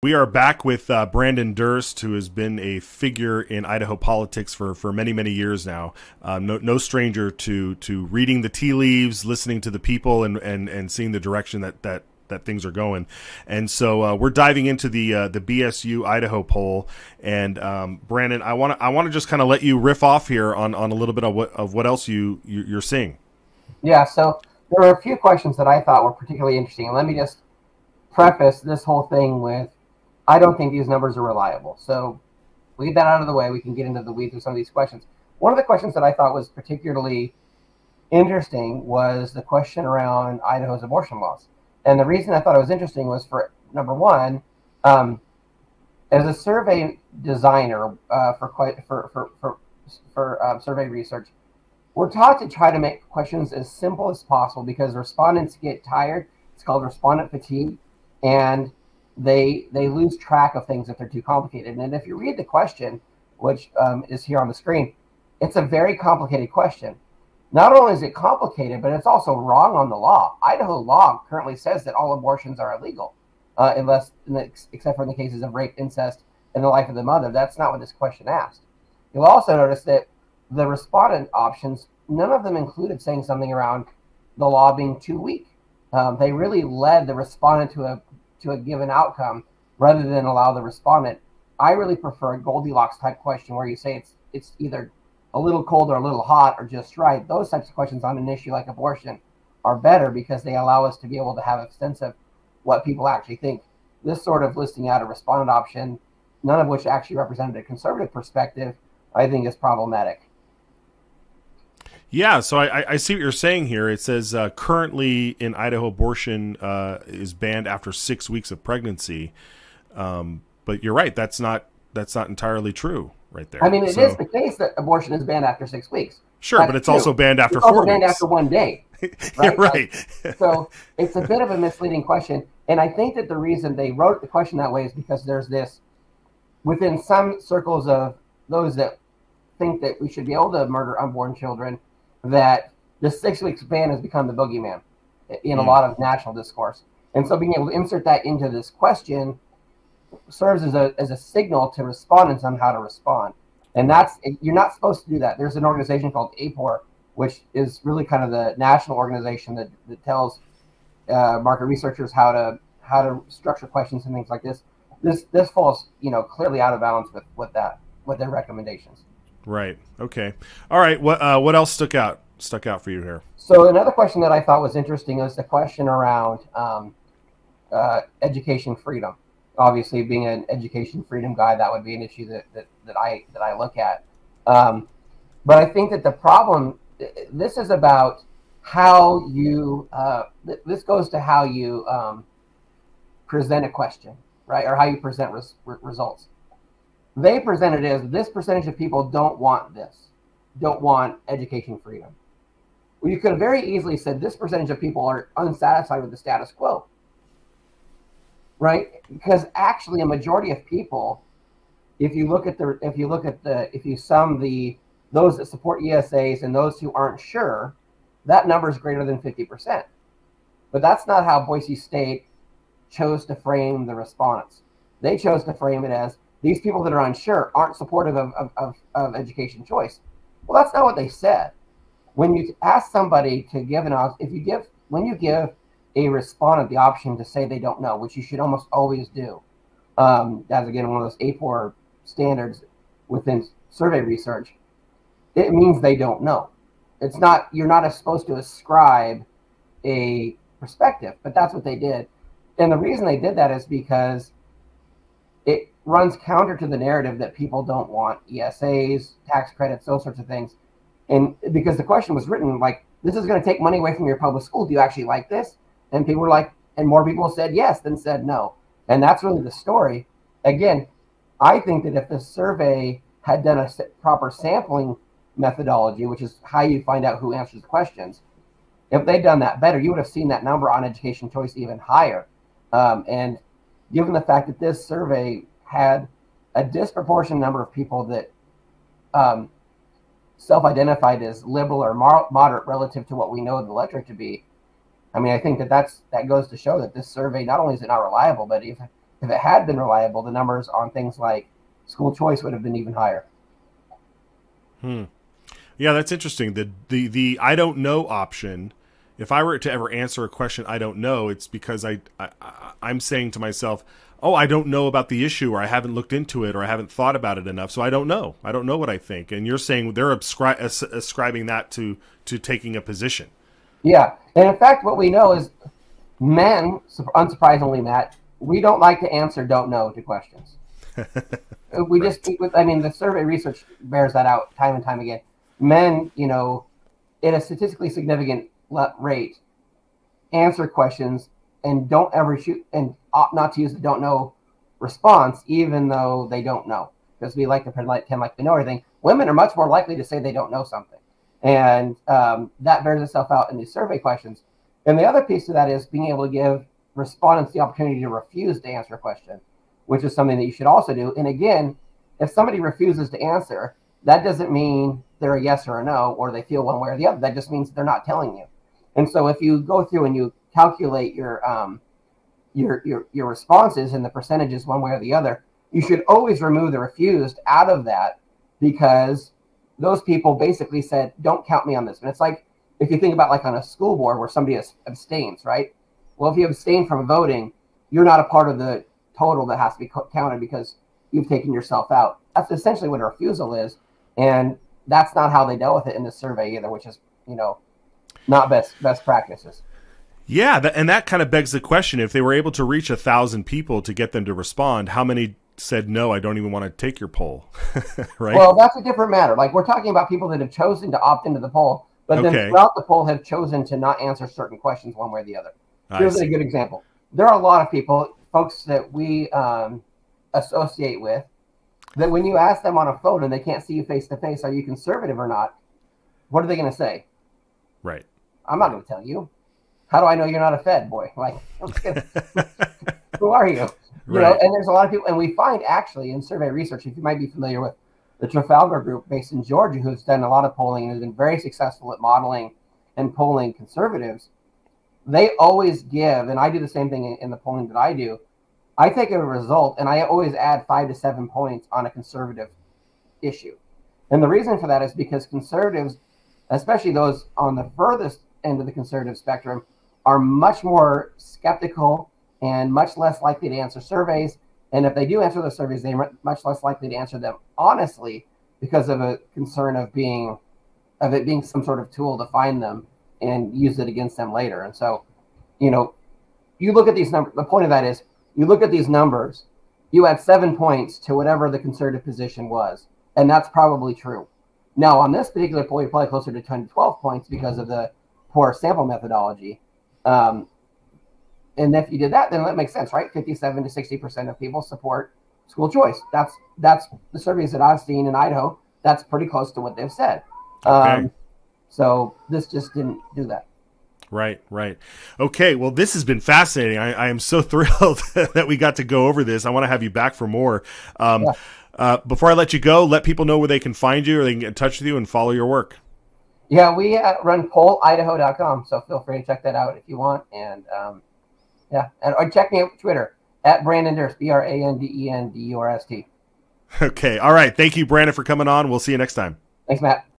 We are back with Branden Durst, who has been a figure in Idaho politics for many, many years now. No stranger to reading the tea leaves, listening to the people, and seeing the direction that things are going. And so we're diving into the BSU Idaho poll. And Branden, I want to just kind of let you riff off here on a little bit of what else you're seeing. Yeah, so there were a few questions that I thought were particularly interesting. And let me just preface this whole thing with, I don't think these numbers are reliable. So leave that out of the way. We can get into the weeds of some of these questions. One of the questions that I thought was particularly interesting was the question around Idaho's abortion laws. And the reason I thought it was interesting was for, number one, as a survey designer for survey research, we're taught to try to make questions as simple as possible because respondents get tired. It's called respondent fatigue. And they lose track of things if they're too complicated. And if you read the question, which is here on the screen, it's a very complicated question. Not only is it complicated, but it's also wrong on the law. Idaho law currently says that all abortions are illegal, except for in the cases of rape, incest, and the life of the mother. That's not what this question asked. You'll also notice that the respondent options, none of them included saying something around the law being too weak. They really led the respondent to a given outcome rather than allow the respondent. I really prefer a Goldilocks type question where you say it's either a little cold or a little hot or just right. Those types of questions on an issue like abortion are better because they allow us to be able to have a sense of what people actually think. This sort of listing out a respondent option, none of which actually represented a conservative perspective, I think is problematic. Yeah, so I see what you're saying here. It says currently in Idaho, abortion is banned after 6 weeks of pregnancy. But you're right; that's not entirely true, right there. I mean, it is the case that abortion is banned after 6 weeks. Sure, but it's also banned after 4 weeks. It's also banned after 1 day. Right. Yeah, right. So it's a bit of a misleading question, and I think that the reason they wrote the question that way is because there's this within some circles of those that think that we should be able to murder unborn children, that the 6 weeks ban has become the boogeyman in a lot of national discourse. And so being able to insert that into this question serves as a signal to respondents on how to respond. And you're not supposed to do that. There's an organization called APOR, which is really kind of the national organization that tells market researchers how to structure questions and things like this. This falls, clearly out of bounds with their recommendations. Right. Okay. All right. What else stuck out for you here? So another question that I thought was interesting is the question around education freedom. Obviously, being an education freedom guy, that would be an issue that I look at. But I think that the problem, this is about how you. This goes to how you present a question, right, or how you present results. They presented it as this percentage of people don't want education freedom. Well, you could have very easily said this percentage of people are unsatisfied with the status quo, right? Because actually, a majority of people, if you sum those that support ESAs and those who aren't sure, that number is greater than 50%. But that's not how Boise State chose to frame the respondents. They chose to frame it as these people that are unsure aren't supportive of education choice. Well, that's not what they said. When you ask somebody to give when you give a respondent the option to say they don't know, which you should almost always do, that's again one of those APOR standards within survey research, it means they don't know. You're not supposed to ascribe a perspective, but that's what they did. And the reason they did that is because it runs counter to the narrative that people don't want ESAs, tax credits, those sorts of things. And because the question was written like, this is going to take money away from your public school. Do you actually like this? And people were like, and more people said yes than said no. And that's really the story. Again, I think that if the survey had done a proper sampling methodology, which is how you find out who answers the questions, if they'd done that better, you would have seen that number on education choice even higher. And given the fact that this survey had a disproportionate number of people that self-identified as liberal or moderate relative to what we know the electorate to be, I mean, I think that goes to show that this survey, not only is it not reliable, but if it had been reliable, the numbers on things like school choice would have been even higher. Yeah, that's interesting. The I don't know option. If I were to ever answer a question I don't know, it's because I'm saying to myself, oh, I don't know about the issue, or I haven't looked into it, or I haven't thought about it enough, so I don't know. I don't know what I think. And you're saying they're ascribing that to taking a position. Yeah, and in fact, what we know is men, unsurprisingly, Matt, we don't like to answer don't know to questions. We just speak with, I mean, the survey research bears that out time and time again. Men, you know, in a statistically significant rate, answer questions and don't ever shoot and opt not to use the don't know response, even though they don't know, because we like to pretend like we know everything. Women are much more likely to say they don't know something. And that bears itself out in these survey questions. And the other piece of that is being able to give respondents the opportunity to refuse to answer a question, which is something that you should also do. And again, if somebody refuses to answer, that doesn't mean they're a yes or a no, or they feel one way or the other. That just means they're not telling you. And so if you go through and you calculate your responses and the percentages one way or the other, you should always remove the refused out of that, because those people basically said, don't count me on this. And it's like, if you think about like on a school board where somebody abstains, right? Well, if you abstain from voting, you're not a part of the total that has to be counted because you've taken yourself out. That's essentially what a refusal is. And that's not how they dealt with it in this survey either, which is, you know, not best practices. Yeah, and that kind of begs the question: if they were able to reach 1,000 people to get them to respond, how many said no? I don't even want to take your poll, right? Well, that's a different matter. Like, we're talking about people that have chosen to opt into the poll, but then throughout the poll have chosen to not answer certain questions one way or the other. Here's a good example. There are a lot of people, folks that we associate with, that when you ask them on a phone and they can't see you face to face, are you conservative or not? What are they going to say? Right. I'm not going to tell you. How do I know you're not a Fed boy? Like, who are you? You know, and there's a lot of people, and we find actually in survey research, if you might be familiar with the Trafalgar Group based in Georgia, who's done a lot of polling and has been very successful at modeling and polling conservatives, they always give, and I do the same thing in the polling that I do, I take a result and I always add 5 to 7 points on a conservative issue. And the reason for that is because conservatives, especially those on the furthest end of the conservative spectrum, are much more skeptical and much less likely to answer surveys. And if they do answer the surveys, they're much less likely to answer them honestly because of a concern of it being some sort of tool to find them and use it against them later. And so, you know, you look at these numbers. The point of that is, you look at these numbers, you add 7 points to whatever the conservative position was, and that's probably true. Now, on this particular poll, you're probably closer to 10 to 12 points because of the poor sample methodology. And if you did that, then that makes sense, right? 57 to 60% of people support school choice. That's the surveys that I've seen in Idaho. That's pretty close to what they've said. Okay. So this just didn't do that. Right. Okay, well, this has been fascinating. I am so thrilled that we got to go over this. I want to have you back for more. Before I let you go, let people know where they can find you or they can get in touch with you and follow your work. Yeah, we run pollidaho.com, so feel free to check that out if you want. And or check me out on Twitter at Branden Durst, BrandenDurst. Okay, all right. Thank you, Brandon, for coming on. We'll see you next time. Thanks, Matt.